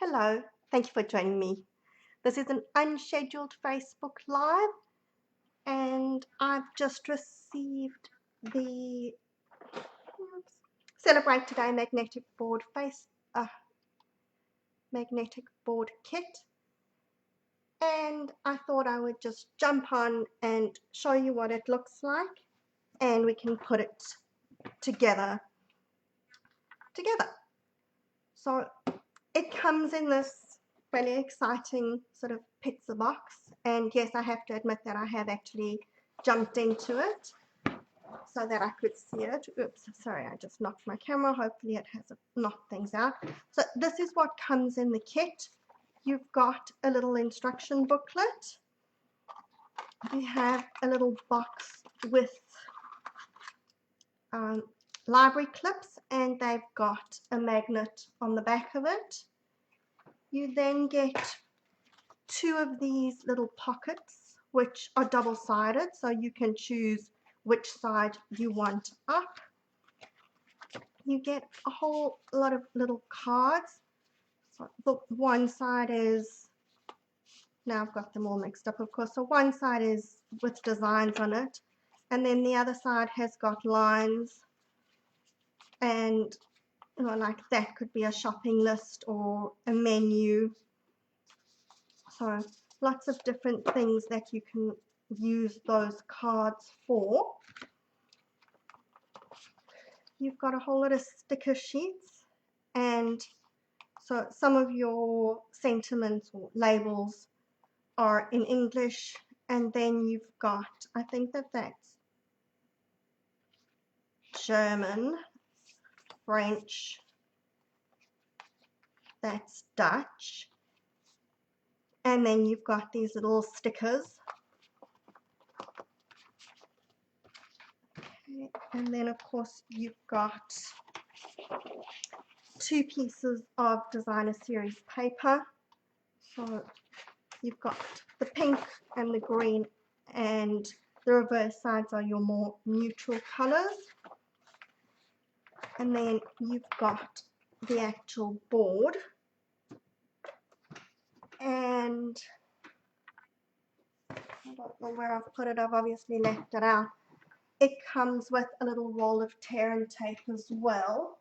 Hello, thank you for joining me. This is an unscheduled Facebook Live, and I've just received the Celebrate Today magnetic board kit, and I thought I would just jump on and show you what it looks like, and we can put it together. So it comes in this really exciting sort of pizza box, and yes, I have to admit that I have actually jumped into it so that I could see it. Oops, sorry, I just knocked my camera. Hopefully it hasn't knocked things out. So this is what comes in the kit. You've got a little instruction booklet. You have a little box with library clips, and they've got a magnet on the back of it. You then get two of these little pockets, which are double-sided, so you can choose which side you want up. You get a whole lot of little cards. So the one side is, now I've got them all mixed up, of course. So one side is with designs on it, and then the other side has got lines, and like that could be a shopping list or a menu. So lots of different things that you can use those cards for. You've got a whole lot of sticker sheets, and so some of your sentiments or labels are in English, and then you've got, I think that's German, French, that's Dutch, and then you've got these little stickers. Okay. And then of course you've got two pieces of designer series paper. So you've got the pink and the green, and the reverse sides are your more neutral colors. And then you've got the actual board, and I don't know where I've put it. I've obviously left it out. It comes with a little roll of tear and tape as well.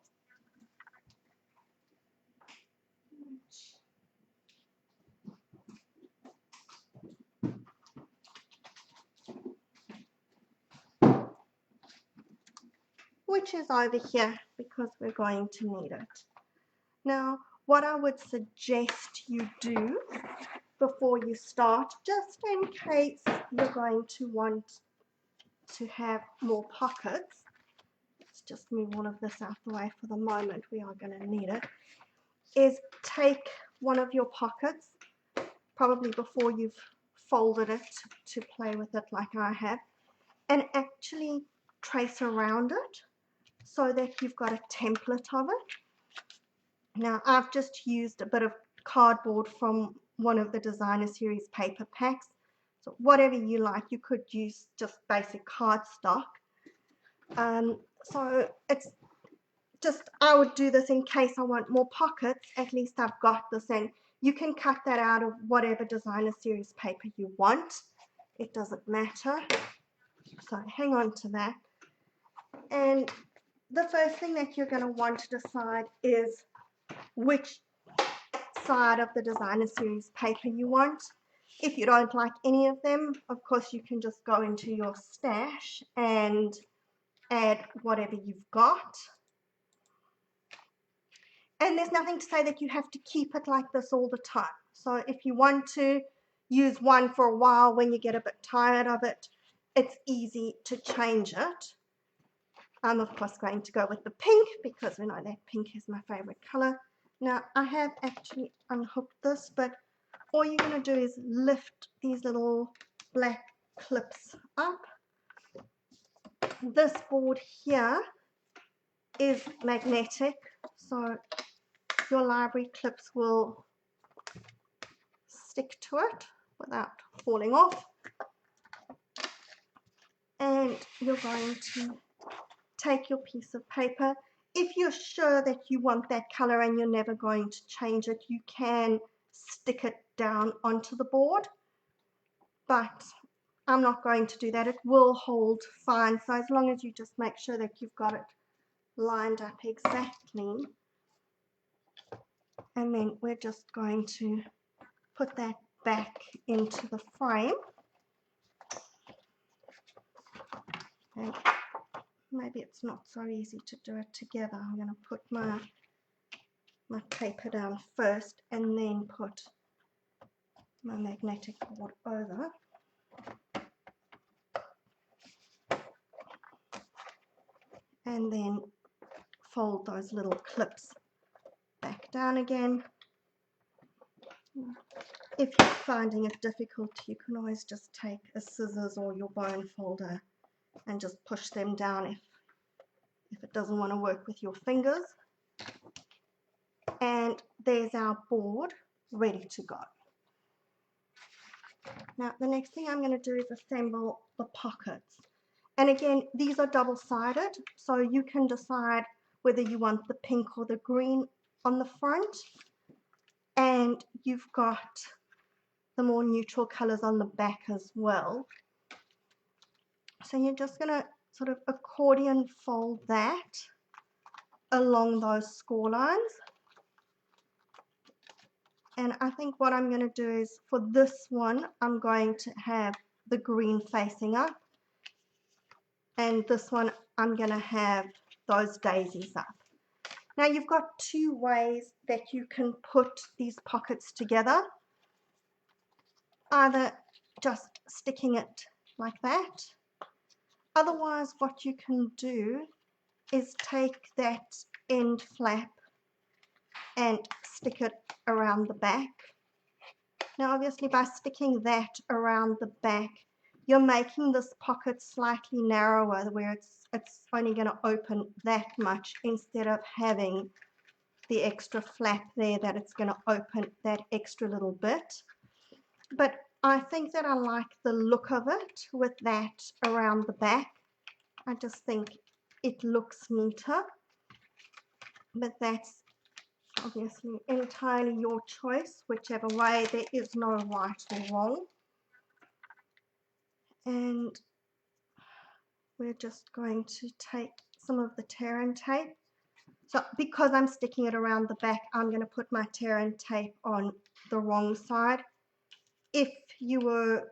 Which is over here because we're going to need it. Now, what I would suggest you do before you start, just in case you're going to want to have more pockets, let's just move all of this out the way for the moment, we are going to need it, is take one of your pockets, probably before you've folded it to play with it like I have, and actually trace around it so that you've got a template of it. Now I've just used a bit of cardboard from one of the designer series paper packs, so whatever you like. You could use just basic cardstock. So it's just, I would do this in case I want more pockets. At least I've got this, and you can cut that out of whatever designer series paper you want. It doesn't matter. So hang on to that. And the first thing that you're going to want to decide is which side of the designer series paper you want. If you don't like any of them, of course you can just go into your stash and add whatever you've got. And there's nothing to say that you have to keep it like this all the time. So if you want to use one for a while when you get a bit tired of it, it's easy to change it. I'm of course going to go with the pink because we know that pink is my favorite color. Now I have actually unhooked this, but all you're going to do is lift these little black clips up. This board here is magnetic, so your library clips will stick to it without falling off. And you're going to take your piece of paper. If you're sure that you want that color and you're never going to change it, you can stick it down onto the board, but I'm not going to do that. It will hold fine. So as long as you just make sure that you've got it lined up exactly, and then we're just going to put that back into the frame. And maybe it's not so easy to do it together. I'm going to put my paper down first and then put my magnetic board over. And then fold those little clips back down again. If you're finding it difficult, you can always just take a scissors or your bone folder and just push them down if it doesn't want to work with your fingers. And there's our board ready to go. Now the next thing I'm going to do is assemble the pockets. And again, these are double-sided, so you can decide whether you want the pink or the green on the front. And you've got the more neutral colors on the back as well. So you're just going to sort of accordion fold that along those score lines. And I think what I'm going to do is, for this one, I'm going to have the green facing up. And this one, I'm going to have those daisies up. Now you've got two ways that you can put these pockets together. Either just sticking it like that. Otherwise, what you can do is take that end flap and stick it around the back. Now obviously by sticking that around the back, you're making this pocket slightly narrower, where it's only going to open that much instead of having the extra flap there that it's going to open that extra little bit. But I think that I like the look of it with that around the back. I just think it looks neater, but that's obviously entirely your choice, whichever way. There is no right or wrong. And we're just going to take some of the tear and tape. So because I'm sticking it around the back, I'm going to put my tear and tape on the wrong side. If you were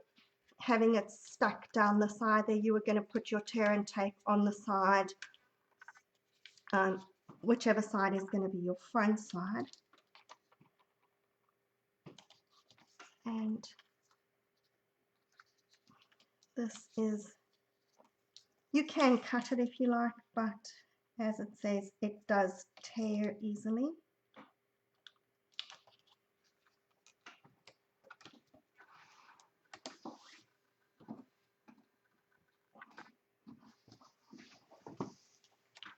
having it stuck down the side there, you were going to put your tear and tape on the side, whichever side is going to be your front side. And this is, you can cut it if you like, but as it says, it does tear easily.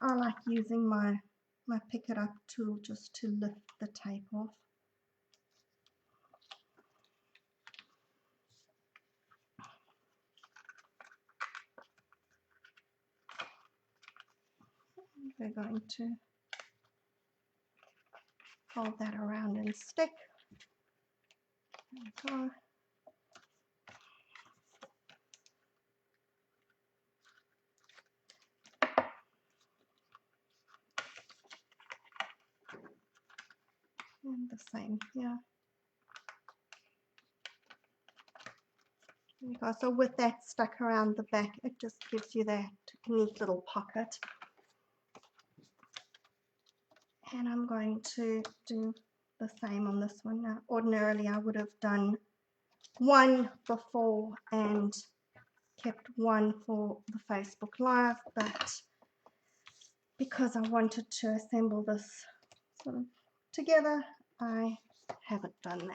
I like using my pick it up tool just to lift the tape off. We're going to fold that around and stick. There we go. And the same here. There we go. So with that stuck around the back, it just gives you that neat little pocket. And I'm going to do the same on this one. Now, ordinarily I would have done one before and kept one for the Facebook Live, but because I wanted to assemble this sort of together, I haven't done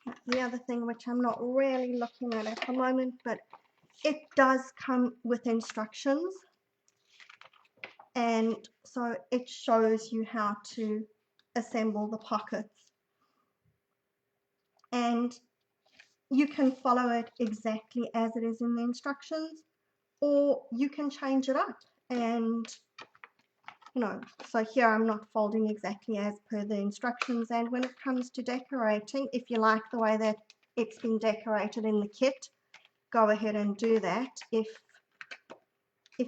that. The other thing, which I'm not really looking at the moment, but it does come with instructions, and so it shows you how to assemble the pockets, and you can follow it exactly as it is in the instructions, or you can change it up And you know, so here I'm not folding exactly as per the instructions. And when it comes to decorating, if you like the way that it's been decorated in the kit, go ahead and do that. If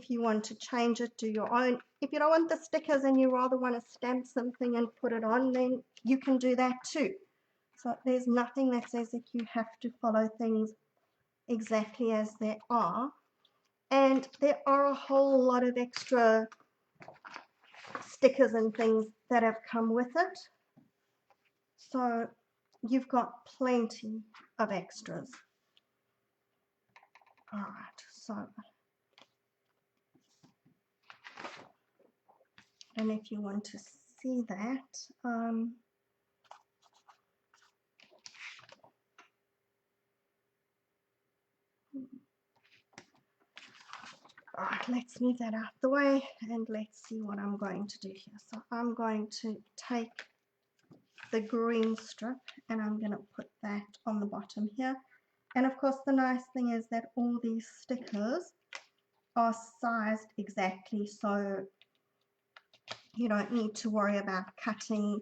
you want to change it, do your own. If you don't want the stickers and you rather want to stamp something and put it on, then you can do that too. So there's nothing that says that you have to follow things exactly as they are. And there are a whole lot of extra stickers and things that have come with it. So you've got plenty of extras. All right, so and if you want to see that, all right, let's move that out the way and let's see what I'm going to do here. So I'm going to take the green strip and I'm going to put that on the bottom here. And of course the nice thing is that all these stickers are sized exactly, so you don't need to worry about cutting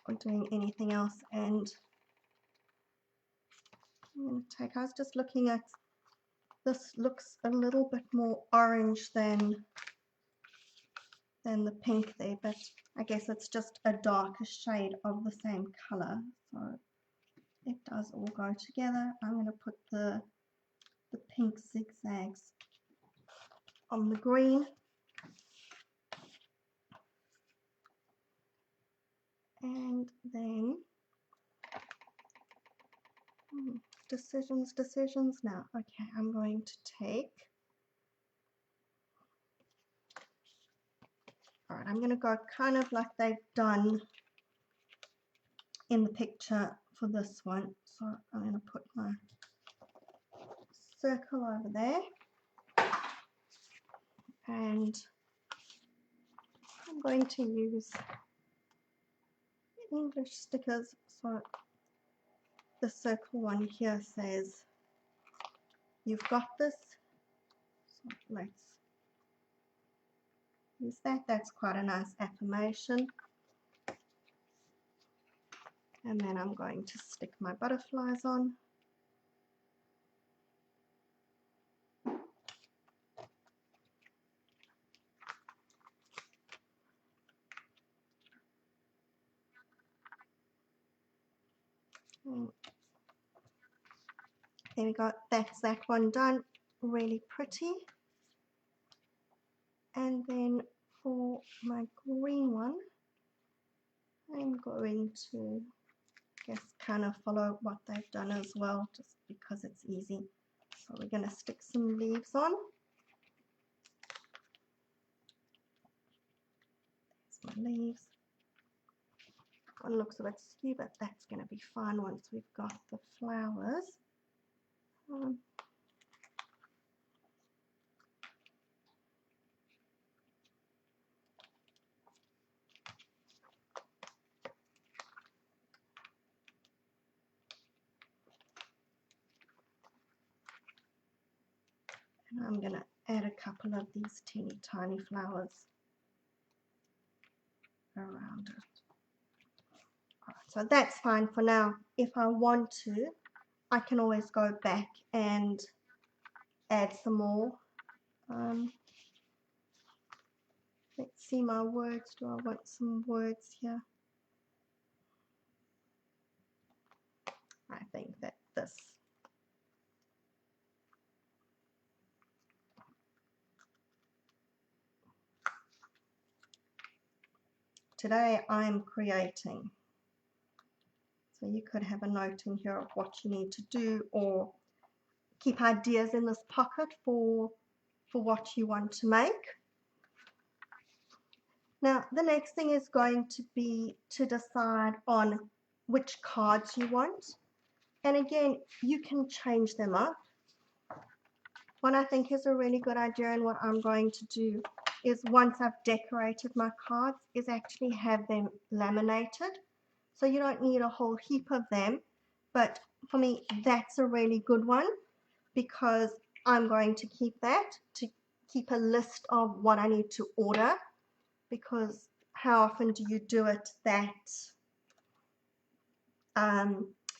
or doing anything else. And I'm going to take, I was just looking at, this looks a little bit more orange than the pink there, but I guess it's just a darker shade of the same color, so it does all go together. I'm going to put the pink zigzags on the green, and then decisions now. Okay, I'm going to take, all right, I'm going to go kind of like they've done in the picture for this one. So I'm going to put my circle over there, and I'm going to use English stickers. So the circle one here says, "You've got this." So let's use that. That's quite a nice affirmation. And then I'm going to stick my butterflies on. There we go, that's that one done, really pretty. And then for my green one, I'm going to just kind of follow what they've done as well, just because it's easy. So we're going to stick some leaves on. There's my leaves. One looks a bit skew, but that's going to be fine once we've got the flowers. And I'm going to add a couple of these teeny tiny flowers around it. Alright, so that's fine for now. If I want to, I can always go back and add some more. Let's see my words. Do I want some words here? I think that this. Today I'm creating. So you could have a note in here of what you need to do, or keep ideas in this pocket for what you want to make. Now the next thing is going to be to decide on which cards you want. And again, you can change them up. What I think is a really good idea, and what I'm going to do is, once I've decorated my cards, is actually have them laminated. So you don't need a whole heap of them, but for me that's a really good one, because I'm going to keep that to keep a list of what I need to order, because how often do you do it that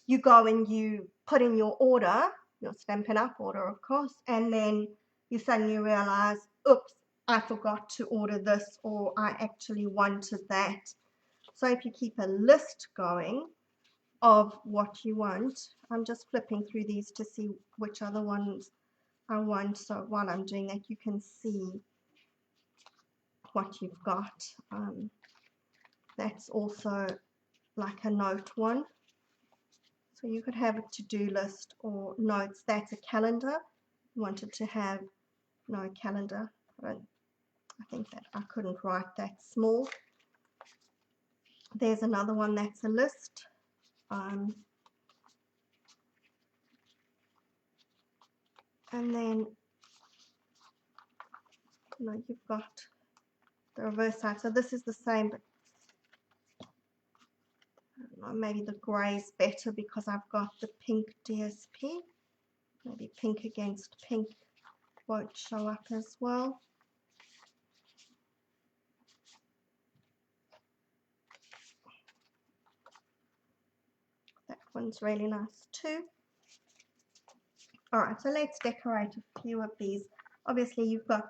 you go and you put in your order, your Stampin' Up order, of course, and then you suddenly realize, oops, I forgot to order this, or I actually wanted that. So if you keep a list going of what you want, I'm just flipping through these to see which other ones I want. So while I'm doing that, you can see what you've got. That's also like a note one. So you could have a to-do list or notes. That's a calendar. Wanted to have no calendar. I think that I couldn't write that small. There's another one that's a list. And then you've got the reverse side. So this is the same, but I don't know, maybe the grey is better because I've got the pink DSP. Maybe pink against pink won't show up as well. That one's really nice too. Alright, so let's decorate a few of these. Obviously you've got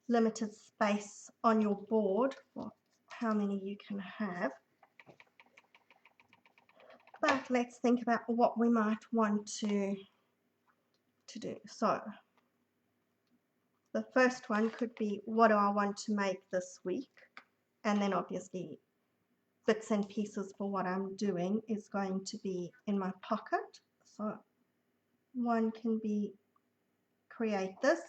limited space on your board for how many you can have. But let's think about what we might want to do. So the first one could be, what do I want to make this week? And then obviously bits and pieces for what I'm doing is going to be in my pocket. So one can be create this.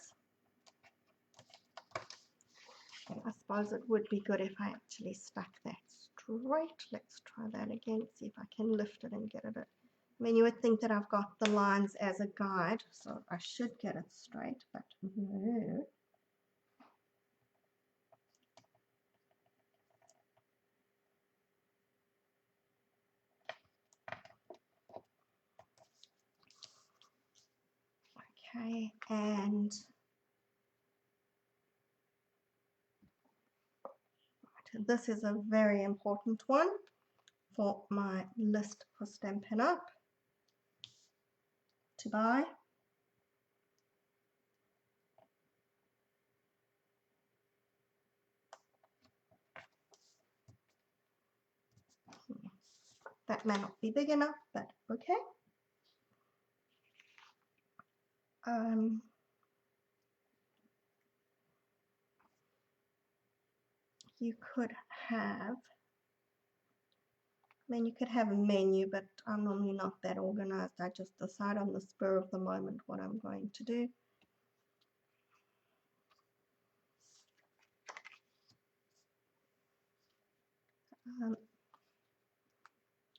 And I suppose it would be good if I actually stuck that straight. Let's try that again, see if I can lift it and get it. I mean, you would think that I've got the lines as a guide, so I should get it straight, but no. Okay, and this is a very important one for my list for Stampin' Up! To buy. That may not be big enough, but okay. You could have, I mean, you could have a menu, but I'm normally not that organized. I just decide on the spur of the moment what I'm going to do.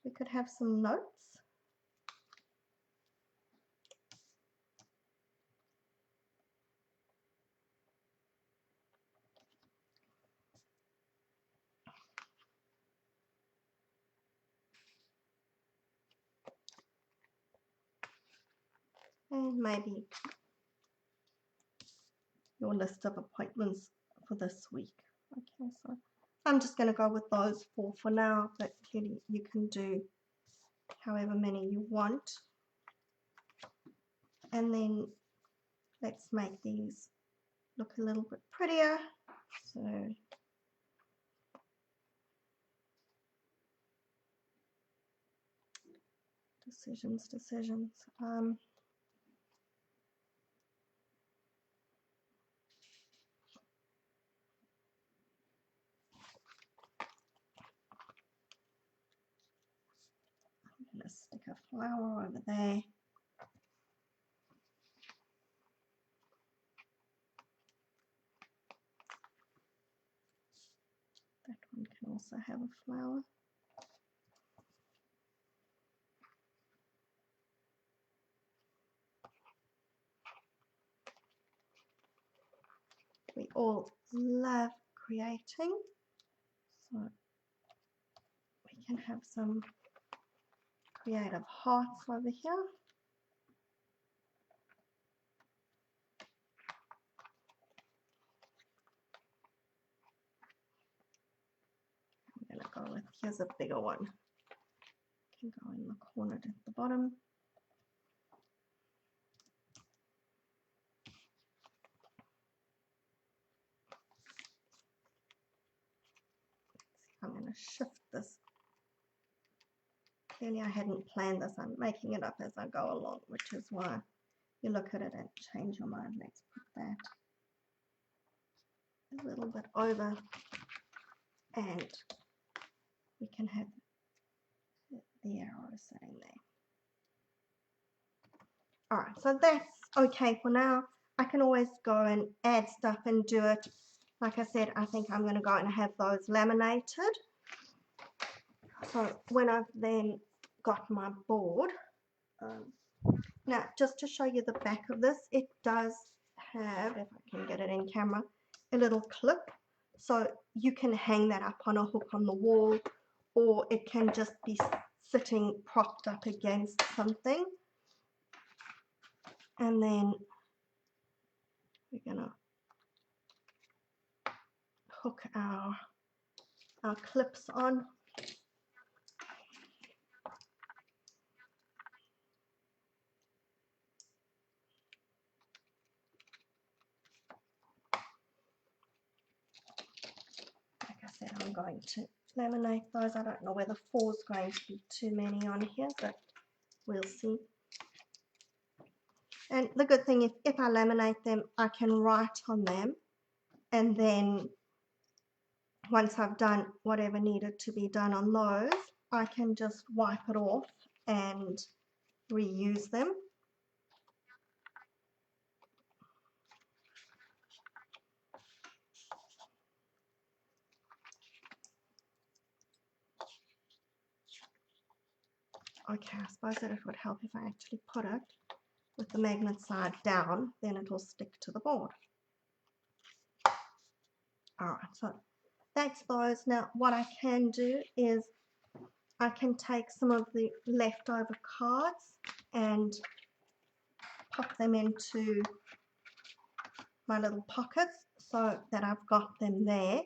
We could have some notes. And maybe your list of appointments for this week. Okay, so I'm just going to go with those four for now, but clearly you can do however many you want. And then let's make these look a little bit prettier. So decisions. I'm going to stick a flower over there. That one can also have a flower. We all love creating, so we can have some creative hearts over here. here's a bigger one. Can go in the corner at the bottom. I'm going to shift this. Clearly I hadn't planned this. I'm making it up as I go along, which is why you look at it and change your mind. Let's put that a little bit over, and we can have the arrow sitting there. Alright, so that's okay for now. I can always go and add stuff and do it. Like I said, I think I'm going to go and have those laminated. So when I've then got my board, now just to show you the back of this, it does have, if I can get it in camera, a little clip. So you can hang that up on a hook on the wall, or it can just be sitting propped up against something. And then we're gonna hook our clips on. Like I said, I'm going to laminate those. I don't know whether 4 is going to be too many on here, but we'll see. And the good thing is, if I laminate them, I can write on them, and then once I've done whatever needed to be done on those, I can just wipe it off and reuse them. Okay, I suppose that it would help if I actually put it with the magnet side down, then it will stick to the board. Alright, so that's those. Now what I can do is I can take some of the leftover cards and pop them into my little pockets so that I've got them there.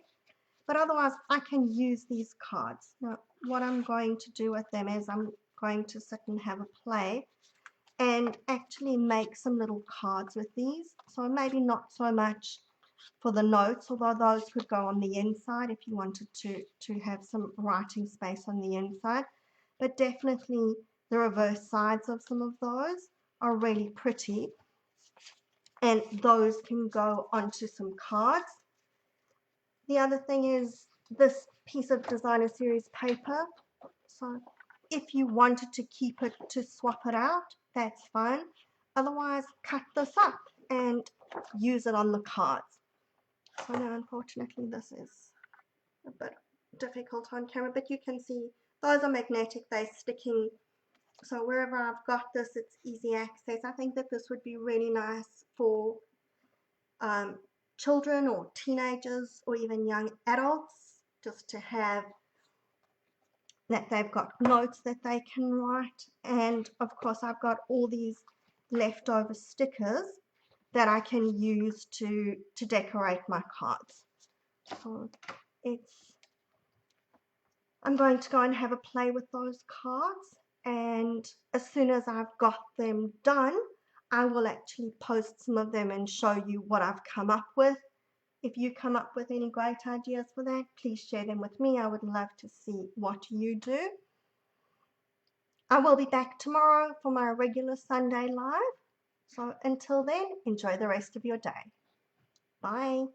But otherwise I can use these cards. Now what I'm going to do with them is I'm going to sit and have a play and actually make some little cards with these. So maybe not so much for the notes, although those could go on the inside if you wanted to have some writing space on the inside. But definitely the reverse sides of some of those are really pretty, and those can go onto some cards. The other thing is this piece of designer series paper. So if you wanted to keep it to swap it out, that's fine. Otherwise, cut this up and use it on the cards. So now, unfortunately, this is a bit difficult on camera, but you can see those are magnetic, they're sticking. So wherever I've got this, it's easy access. I think that this would be really nice for children or teenagers or even young adults, just to have that they've got notes that they can write. And of course I've got all these leftover stickers that I can use to decorate my cards. So I'm going to go and have a play with those cards, and as soon as I've got them done, I will actually post some of them and show you what I've come up with. If you come up with any great ideas for that, please share them with me. I would love to see what you do. I will be back tomorrow for my regular Sunday live. So until then, enjoy the rest of your day. Bye.